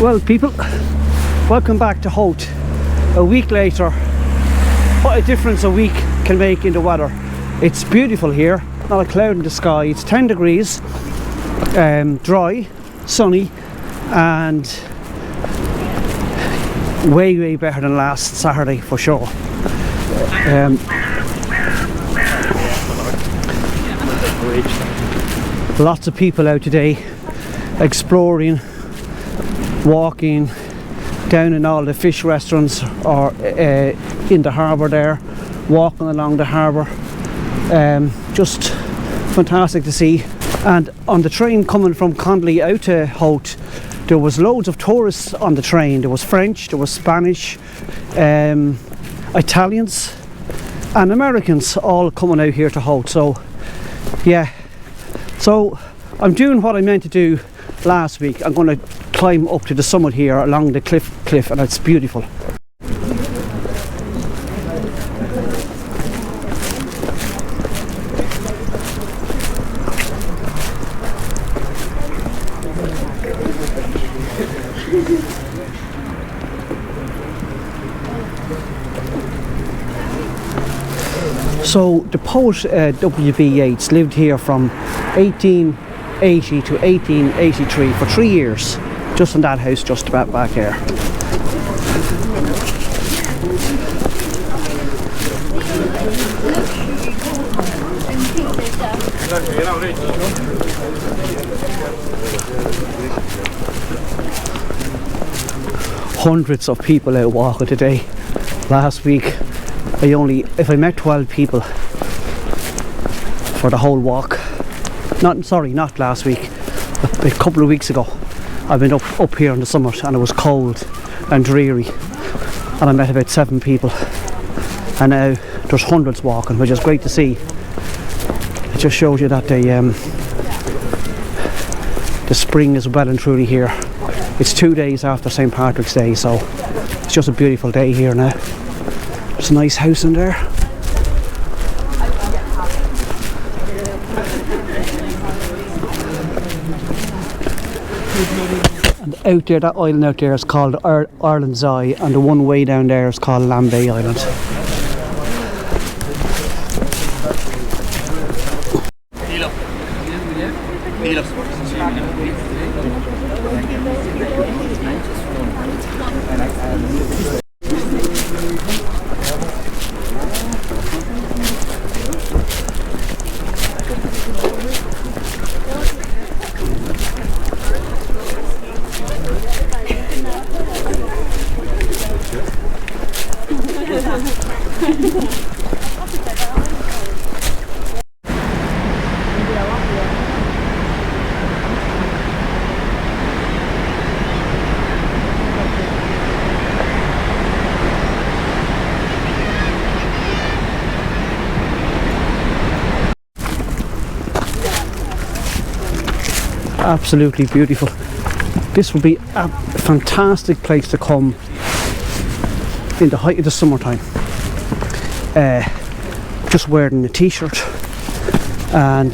Well, people, welcome back to Howth. A week later, what a difference a week can make in the weather. It's beautiful here, not a cloud in the sky. It's 10 degrees, dry, sunny, and way better than last Saturday for sure. Lots of people out today exploring, walking down in all the fish restaurants or in the harbour there, walking along the harbour. Just fantastic to see. And on the train coming from Connolly out to Howth, there was loads of tourists on the train. There was French, there was Spanish, Italians and Americans all coming out here to Howth. So yeah, so I'm doing what I meant to do last week. I'm going to climb up to the summit here along the cliff, and it's beautiful. So the poet W.B. Yeats lived here from 1880 to 1883 for 3 years, just in that house just about back here. Hundreds of people out walking today. Last week if I met 12 people for the whole walk. Not last week, a couple of weeks ago. I've been up here on the summit, and it was cold and dreary, and I met about 7 people, and now there's hundreds walking, which is great to see. It just shows you that the spring is well and truly here. It's 2 days after St. Patrick's Day, so it's just a beautiful day here now. There's a nice house in there. And out there, that island out there is called Ireland's Eye, and the one way down there is called Dublin Bay Island. Absolutely beautiful. This would be a fantastic place to come in the height of the summertime. Just wearing a t-shirt and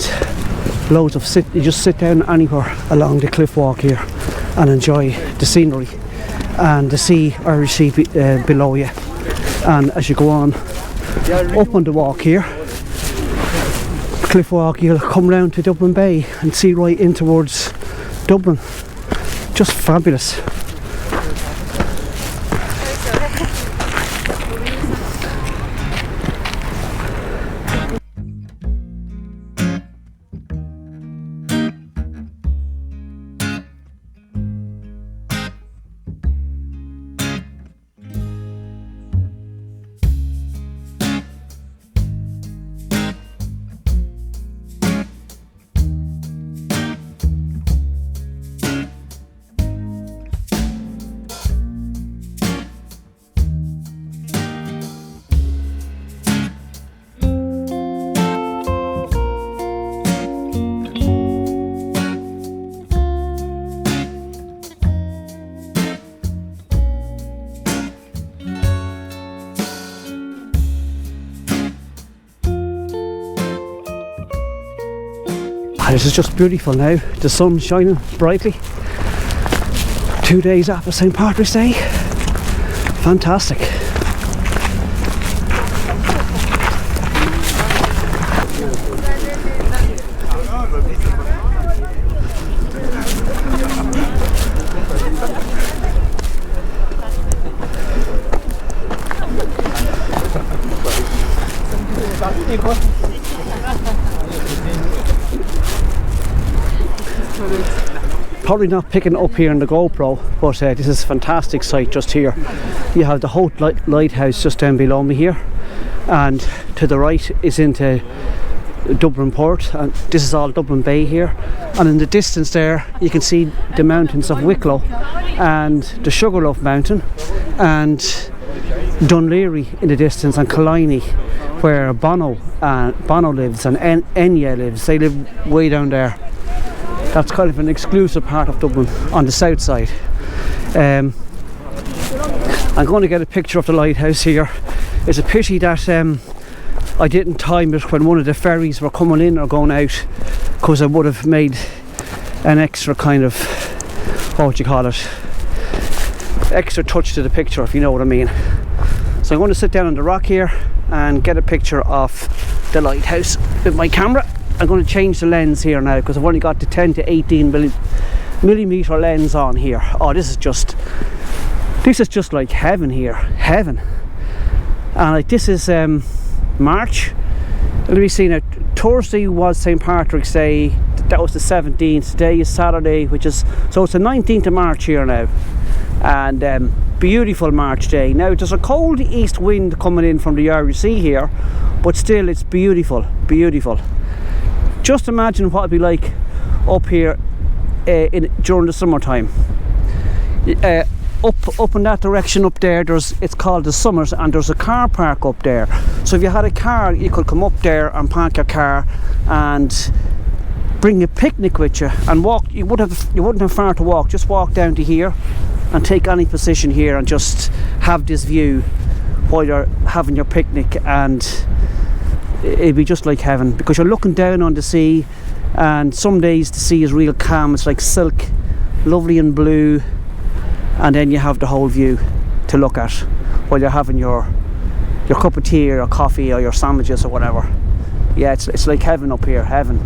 loads of you just sit down anywhere along the cliff walk here and enjoy the scenery and the sea, Irish Sea below you. And as you go on up on the walk here, cliff walk, you'll come round to Dublin Bay and see right in towards Dublin. Just fabulous. This is just beautiful now, the sun shining brightly. 2 days after St. Patrick's Day. Fantastic. Probably not picking up here in the GoPro, but this is a fantastic sight just here. You have the Howth lighthouse just down below me here, and to the right is into Dublin port, and this is all Dublin Bay here. And in the distance there you can see the mountains of Wicklow and the Sugarloaf mountain and Dunleary in the distance, and Connolly where Bono lives and Enya lives. They live way down there. That's kind of an exclusive part of Dublin on the south side. I'm going to get a picture of the lighthouse here. It's a pity that I didn't time it when one of the ferries were coming in or going out, because I would have made an extra kind of, what would you call it, extra touch to the picture, if you know what I mean. So I'm going to sit down on the rock here and get a picture of the lighthouse with my camera. I'm going to change the lens here now because I've only got the 10 to 18 millimeter lens on here. Oh, this is just like heaven here, heaven. And like, this is March. Let me see now. Thursday was St. Patrick's Day. That was the 17th. Today is Saturday, which is, so it's the 19th of March here now. And beautiful March day. Now there's a cold east wind coming in from the Irish Sea here, but still it's beautiful, beautiful. Just imagine what it'd be like up here during the summertime. Up in that direction up there, it's called the Summers, and there's a car park up there. So if you had a car, you could come up there and park your car and bring a picnic with you and walk. You wouldn't have far to walk. Just walk down to here and take any position here and just have this view while you're having your picnic, and it'd be just like heaven because you're looking down on the sea. And some days the sea is real calm, it's like silk, lovely and blue, and then you have the whole view to look at while you're having your cup of tea or your coffee or your sandwiches or whatever. Yeah, it's like heaven up here, heaven.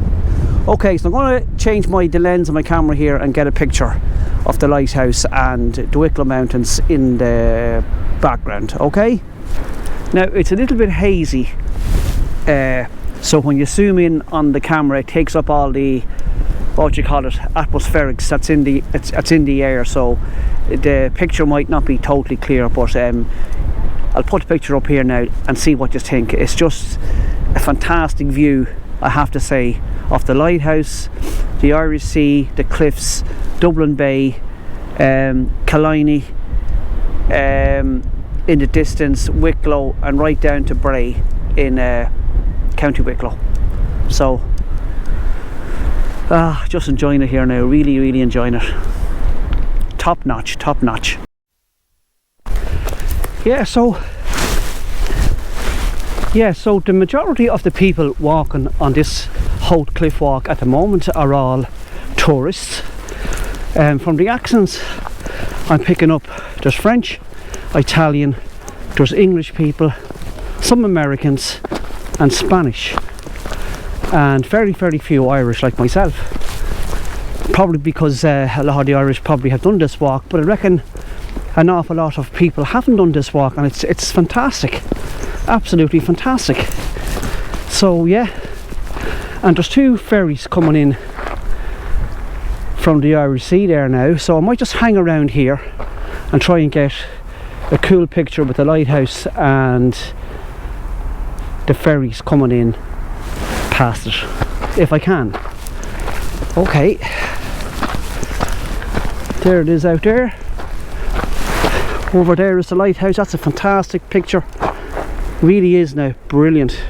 Okay, so I'm going to change the lens of my camera here and get a picture of the lighthouse and the Wicklow Mountains in the background. Okay, now it's a little bit hazy, so when you zoom in on the camera it takes up all the, what you call it, atmospherics that's in the air, so the picture might not be totally clear, but I'll put the picture up here now and see what you think. It's just a fantastic view, I have to say, of the lighthouse, the Irish Sea, the cliffs, Dublin Bay, Connolly, in the distance Wicklow, and right down to Bray in County Wicklow. So just enjoying it here now, really enjoying it. Top notch. So the majority of the people walking on this Howth Cliff Walk at the moment are all tourists. From the accents I'm picking up, there's French, Italian, there's English people, some Americans and Spanish, and very few Irish like myself. Probably because a lot of the Irish probably have done this walk, but I reckon an awful lot of people haven't done this walk, and it's fantastic, absolutely fantastic. So yeah, and there's 2 ferries coming in from the Irish Sea there now, so I might just hang around here and try and get a cool picture with the lighthouse and the ferries coming in past it, if I can. Okay, there it is out there. Over there is the lighthouse. That's a fantastic picture, really is now, brilliant.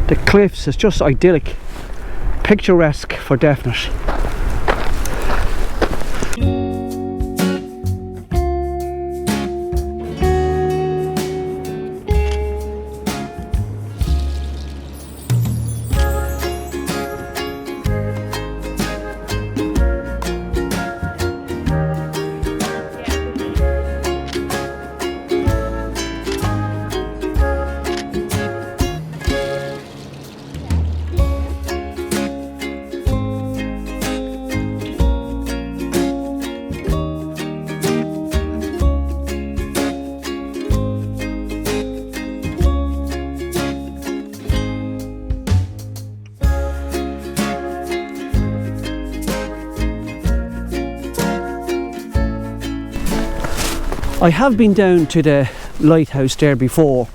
The cliffs is just idyllic, picturesque for definite. I have been down to the lighthouse there before,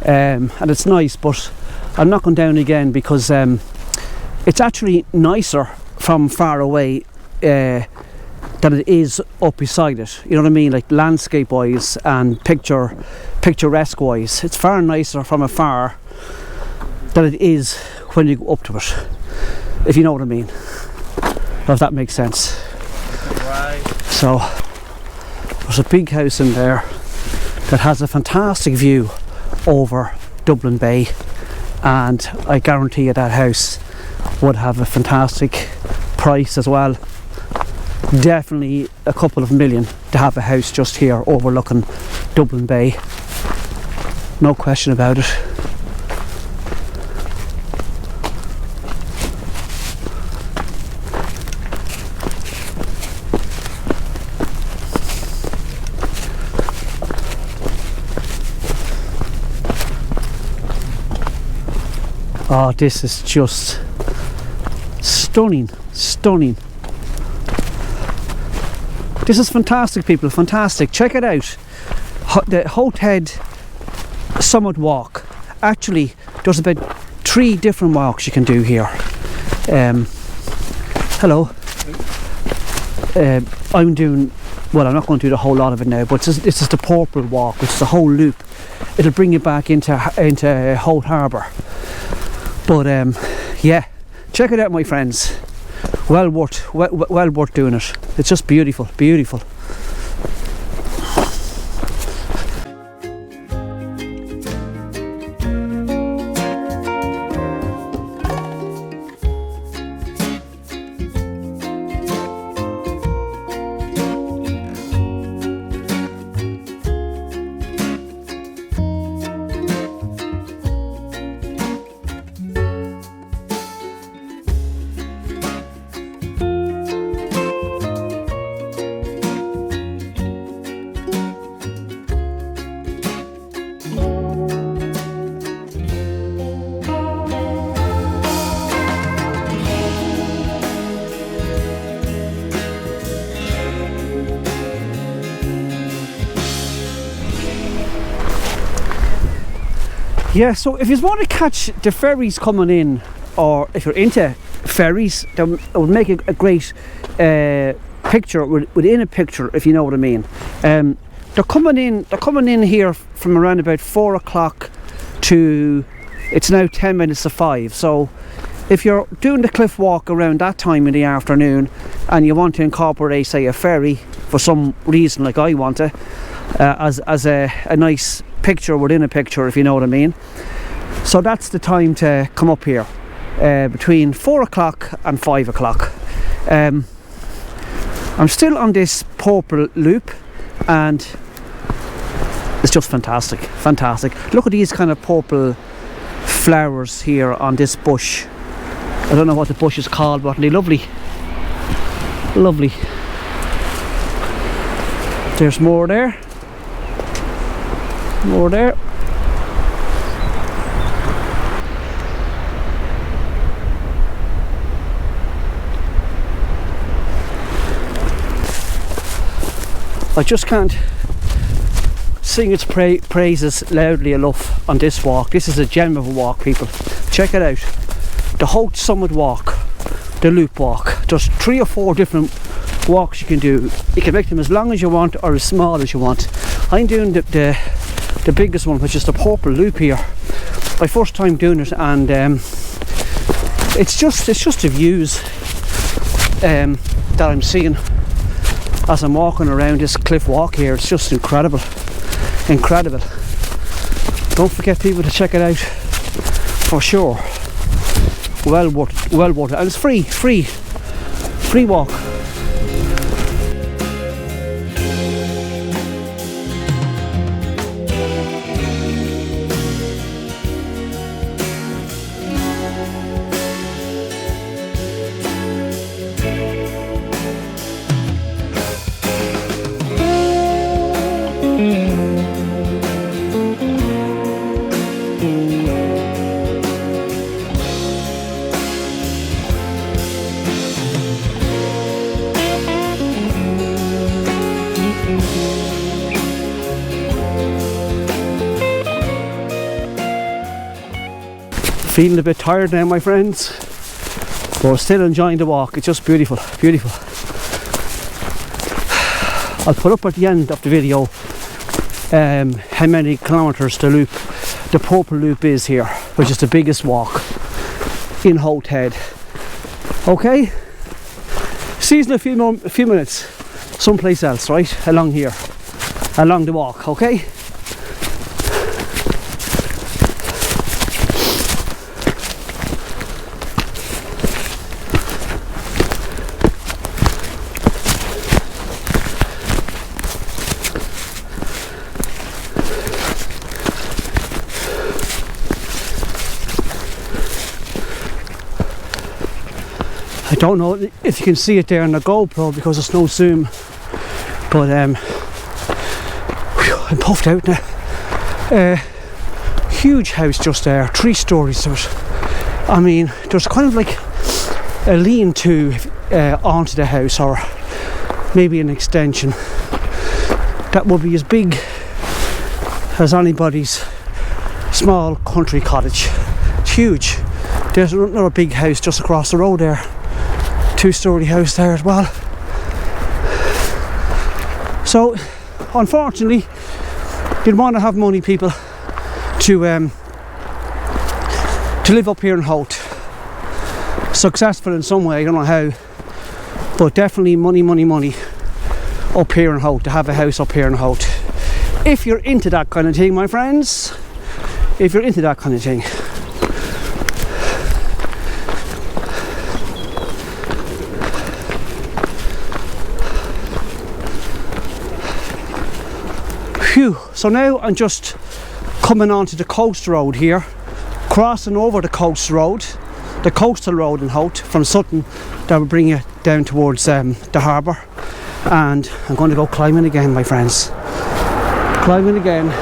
and it's nice, but I'm not going down again because it's actually nicer from far away than it is up beside it. You know what I mean? Like landscape wise and picturesque wise, it's far nicer from afar than it is when you go up to it, if you know what I mean, or if that makes sense. Right. So there's a big house in there that has a fantastic view over Dublin Bay, and I guarantee you that house would have a fantastic price as well. Definitely a couple of million to have a house just here overlooking Dublin Bay, no question about it. Oh, this is just stunning, stunning. This is fantastic, people, fantastic. Check it out. The Howth Head Summit Walk. Actually, there's about 3 different walks you can do here. Hello. I'm doing, well, I'm not going to do the whole lot of it now, but this is the purple walk, which is a whole loop. It'll bring you back into Howth Harbour. But yeah, check it out, my friends. Well worth doing it. It's just beautiful, beautiful. Yeah, so if you want to catch the ferries coming in, or if you're into ferries, that would make a great picture within a picture, if you know what I mean. They're coming in here from around about 4 o'clock to, it's now 10 minutes to 5. So if you're doing the cliff walk around that time in the afternoon and you want to incorporate, say, a ferry for some reason, like I want to, as a nice picture within a picture, if you know what I mean. So that's the time to come up here, between 4 o'clock and 5 o'clock. I'm still on this purple loop and it's just fantastic, fantastic. Look at these kind of purple flowers here on this bush. I don't know what the bush is called, but they're lovely, lovely. There's more there. More there. I just can't sing its praises loudly enough on this walk. This is a gem of a walk, people. Check it out. The Howth Summit Walk, the loop walk. There's 3 or 4 different walks you can do. You can make them as long as you want or as small as you want. I'm doing the biggest one, which is the purple loop here. My first time doing it, and it's just the views that I'm seeing as I'm walking around this cliff walk here. It's just incredible, incredible. Don't forget, people, to check it out for sure. Well worth it, and it's free walk. Feeling a bit tired now, my friends, but still enjoying the walk. It's just beautiful, beautiful. I'll put up at the end of the video how many kilometres the loop, the purple loop is here, which is the biggest walk in Howth Head. Okay, see you in a few minutes someplace else, right, along here, along the walk. Okay. I don't know if you can see it there on the GoPro because there's no zoom, but I'm puffed out now. Huge house just there, 3 stories. I mean, there's kind of like a lean-to onto the house, or maybe an extension that would be as big as anybody's small country cottage. It's huge. There's another big house just across the road there. 2-story house there as well. So unfortunately you'd want to have money, people, to live up here in Howth. Successful in some way, I don't know how, but definitely money up here in Howth, to have a house up here in Howth. If you're into that kind of thing, my friends, if you're into that kind of thing. So now I'm just coming onto the coast road here, crossing over the coast road, the coastal road in Howth from Sutton, that will bring you down towards the harbour. And I'm going to go climbing again, my friends. Climbing again.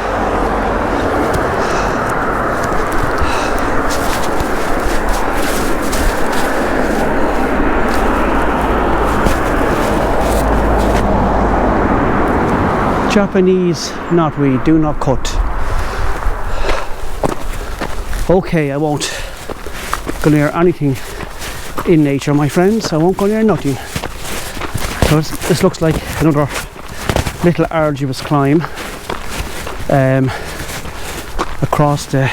Japanese knotweed, do not cut. Okay, I won't go near anything in nature, my friends. I won't go near nothing. So this looks like another little arduous climb across the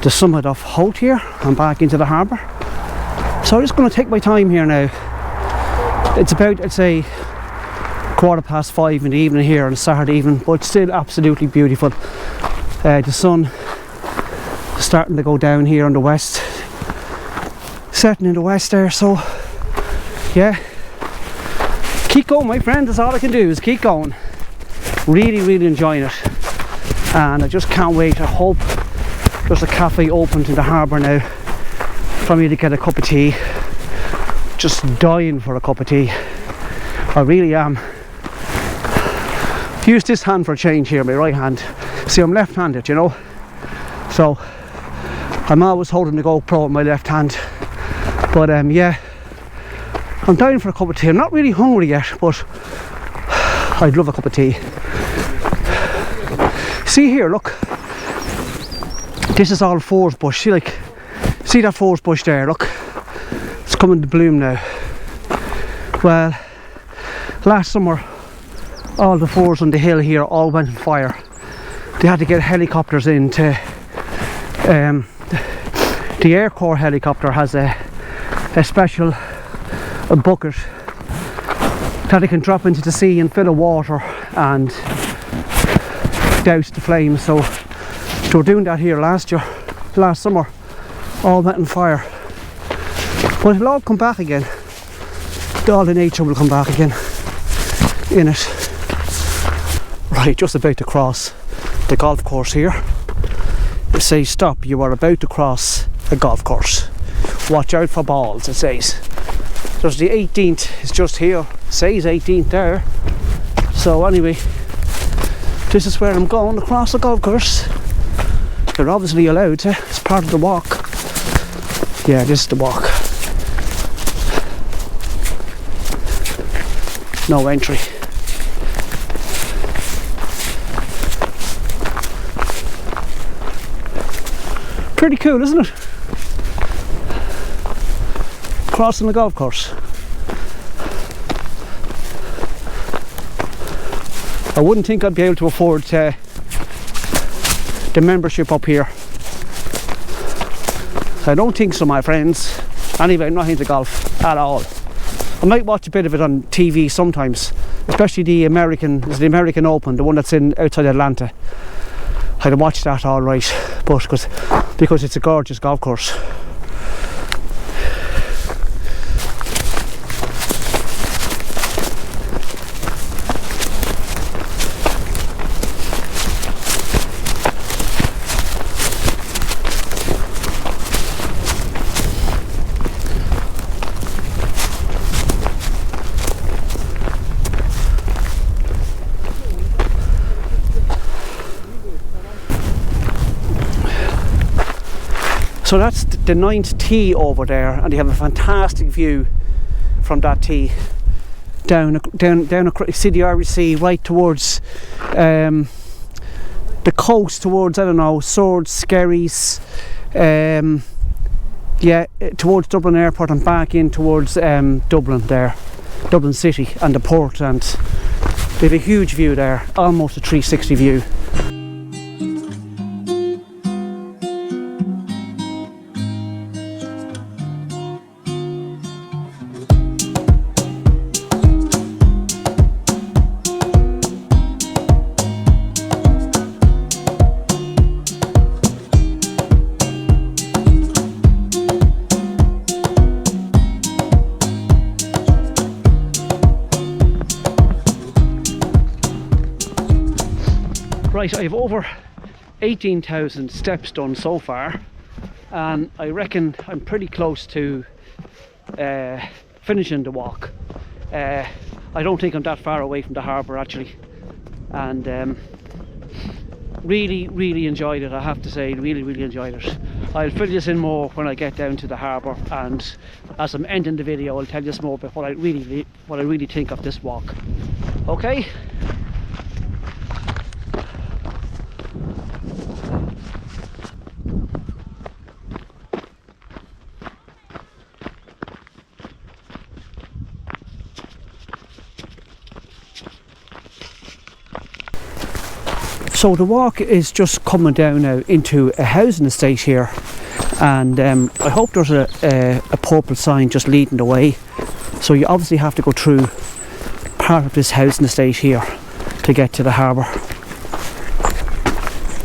summit of Howth here and back into the harbour. So I'm just going to take my time here now. It's about, I'd say, 5:15 in the evening here on a Saturday evening, but still absolutely beautiful. The sun is starting to go down here on the west, setting in the west there. So yeah, keep going, my friend. That's all I can do, is keep going. Really enjoying it, and I just can't wait. I hope there's a cafe open in the harbour now for me to get a cup of tea. Just dying for a cup of tea, I really am. Use this hand for a change here, my right hand. See, I'm left-handed, you know, so I'm always holding the GoPro in my left hand. But yeah, I'm dying for a cup of tea. I'm not really hungry yet, but I'd love a cup of tea. See here, look, this is all furze bush. See that furze bush there, look, it's coming to bloom now. Well, last summer all the furze on the hill here all went on fire. They had to get helicopters in to the Air Corps helicopter has a special bucket that they can drop into the sea and fill of water and douse the flames. So they were doing that here last summer, all went on fire. But it'll all come back again. All the nature will come back again in it. Right, just about to cross the golf course here. It says stop, you are about to cross a golf course. Watch out for balls, it says. There's the 18th, it's just here. It says 18th there. So anyway, this is where I'm going, across the golf course. They're obviously allowed to, it's part of the walk. Yeah, this is the walk. No entry. Pretty cool, isn't it? Crossing the golf course. I wouldn't think I'd be able to afford the membership up here. I don't think so, my friends. Anyway, I'm not into golf at all. I might watch a bit of it on TV sometimes, especially the American Open, the one that's in outside Atlanta. I'd watch that all right, but because it's a gorgeous golf course. So that's the 9th tee over there, and you have a fantastic view from that tee down see the Irish Sea right towards the coast, towards, I don't know, Swords, Skerries, yeah, towards Dublin Airport and back in towards Dublin there, Dublin City and the port, and they have a huge view there, almost a 360 view. Right, I have over 18,000 steps done so far, and I reckon I'm pretty close to finishing the walk. I don't think I'm that far away from the harbour actually, and really enjoyed it, I have to say. Really enjoyed it. I'll fill this in more when I get down to the harbour, and as I'm ending the video I'll tell you more about what I really think of this walk. Okay? So the walk is just coming down now into a housing estate here, and I hope there's a purple sign just leading the way. So you obviously have to go through part of this housing estate here to get to the harbour.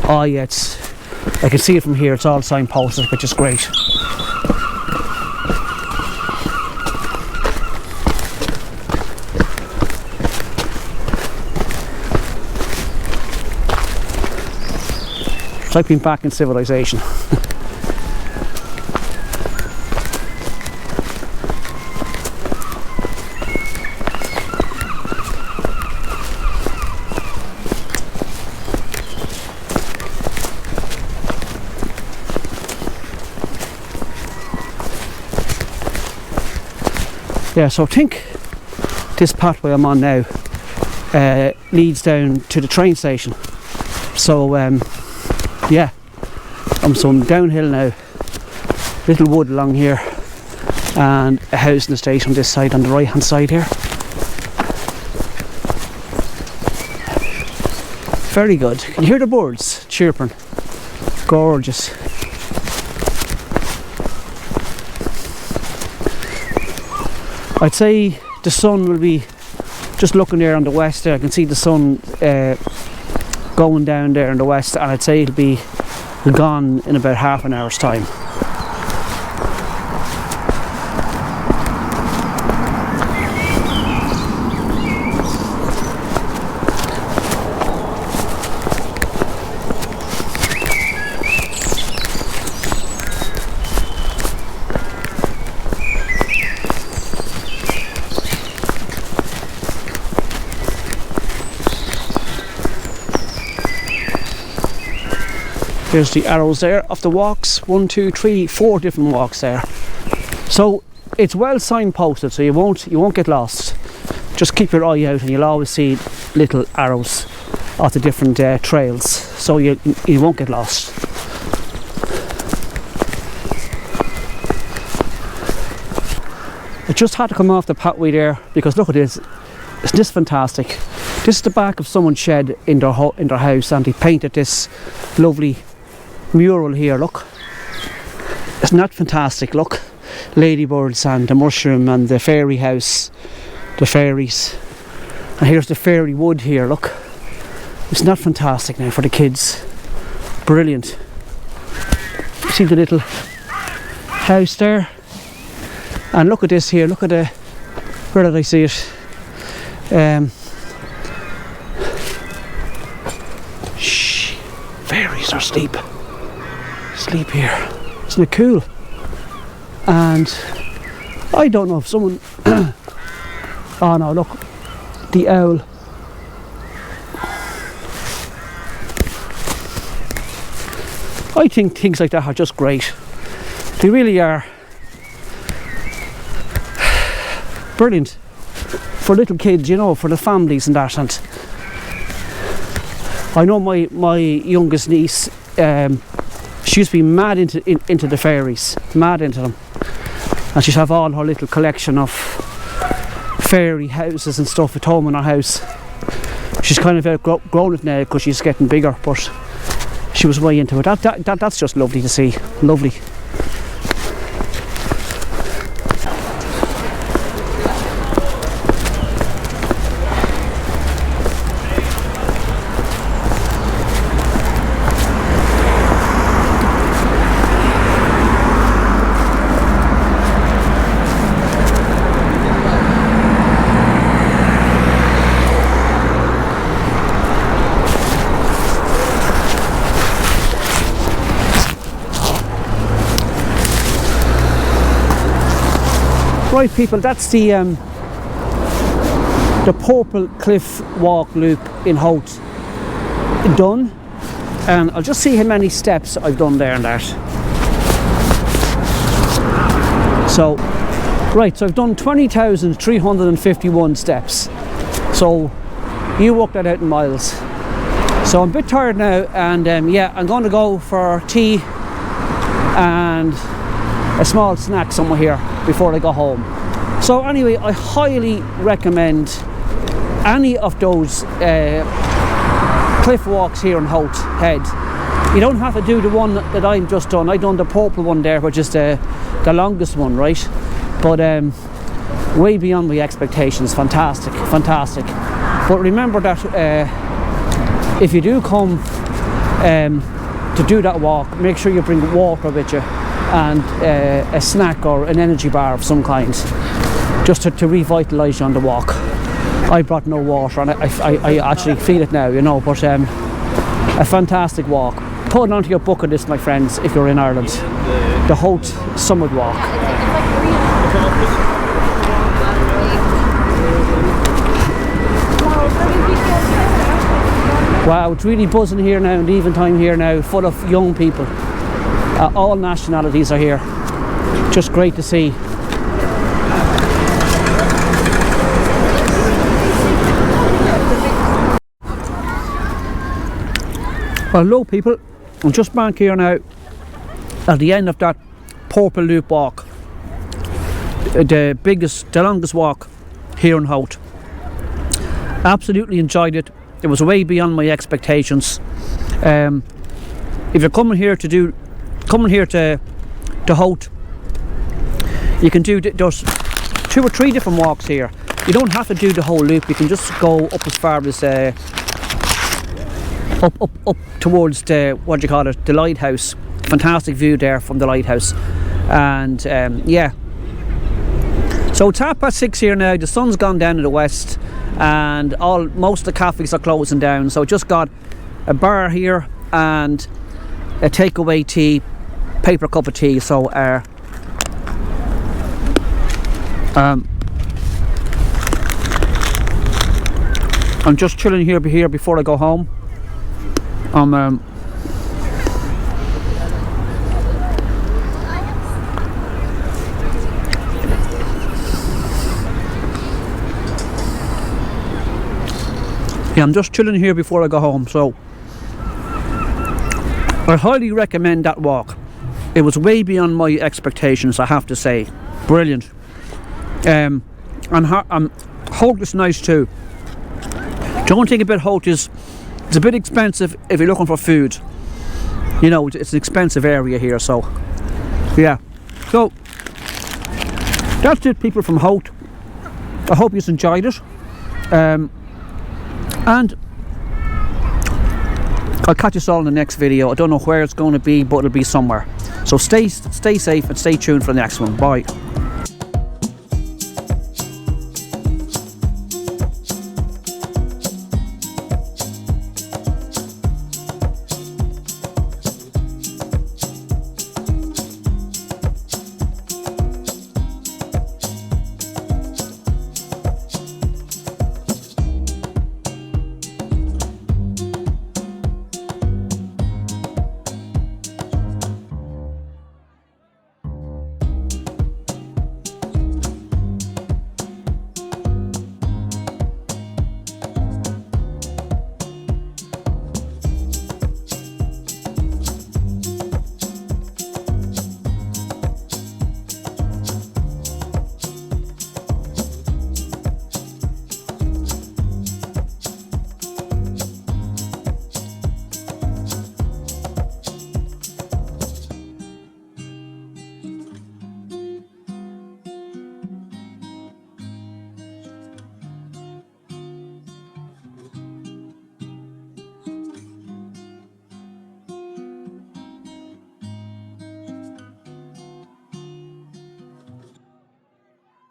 Oh yeah, I can see it from here, it's all signposted, which is great. It's like being back in civilization. Yeah, so I think this pathway I'm on now leads down to the train station. So yeah, I'm some downhill now, little wood along here, and a housing estate on this side, on the right hand side here. Very good. Can you hear the birds chirping? Gorgeous. I'd say the sun will be, just looking there on the west there, I can see the sun going down there in the west, and I'd say it'll be gone in about half an hour's time. There's the arrows there of the walks, 1, 2, 3, 4 different walks there. So it's well signposted, so you won't get lost. Just keep your eye out and you'll always see little arrows of the different trails, so you won't get lost. I just had to come off the pathway there because look at this. Isn't this fantastic? This is the back of someone's shed in their house, and they painted this lovely mural here. Look, isn't that fantastic? Look, ladybirds and the mushroom and the fairy house, the fairies, and here's the fairy wood here. Look, isn't that fantastic now for the kids? Brilliant. You see the little house there, and look at this here. Look at the, where did I see it? Shh, fairies are asleep here. Isn't it cool? And I don't know if someone oh no, look, the owl. I think things like that are just great. They really are brilliant for little kids, you know, for the families and that. And I know my youngest niece, she used to be mad into the fairies, mad into them, and she'd have all her little collection of fairy houses and stuff at home in her house. She's kind of outgrown it now because she's getting bigger, but she was way into it. That's just lovely to see. Lovely. Right people, that's the purple cliff walk loop in Howth done, and I'll just see how many steps I've done there and that. So I've done 20,351 steps, so you work that out in miles. So I'm a bit tired now, and yeah, I'm going to go for tea and a small snack somewhere here before I go home. So anyway, I highly recommend any of those cliff walks here in Howth Head. You don't have to do the one that I've just done. I've done the purple one there, which is the longest one, right? But way beyond my expectations. Fantastic. But remember that if you do come to do that walk, make sure you bring water with you and a snack or an energy bar of some kind, just to revitalise you on the walk. I brought no water, and I actually feel it now, you know, but a fantastic walk. Put it onto your bucket list, my friends, if you're in Ireland. The Howth Summit Walk. Wow, it's really buzzing here now, and even time here now, full of young people. All nationalities are here. Just great to see. Hello people, I'm just back here now at the end of that purple loop walk. The longest walk here in Howth. Absolutely enjoyed it. It was way beyond my expectations. If you're coming here to Howth, you can do there's 2 or 3 different walks here. You don't have to do the whole loop. You can just go up as far as up towards the, what do you call it, the lighthouse. Fantastic view there from the lighthouse. And yeah, so it's 6:30 here now. The sun's gone down in the west, and most of the cafes are closing down. So just got a bar here and a takeaway tea, paper cup of tea. So I'm just chilling here before I go home. Yeah, I'm just chilling here before I go home. So I highly recommend that walk. It was way beyond my expectations, I have to say. Brilliant. And Howth is nice too. The only thing about Howth is it's a bit expensive if you're looking for food. You know, it's an expensive area here, so yeah. So that's it, people from Howth. I hope you enjoyed it. And I'll catch us all in the next video. I don't know where it's going to be, but it'll be somewhere. So stay safe and stay tuned for the next one. Bye.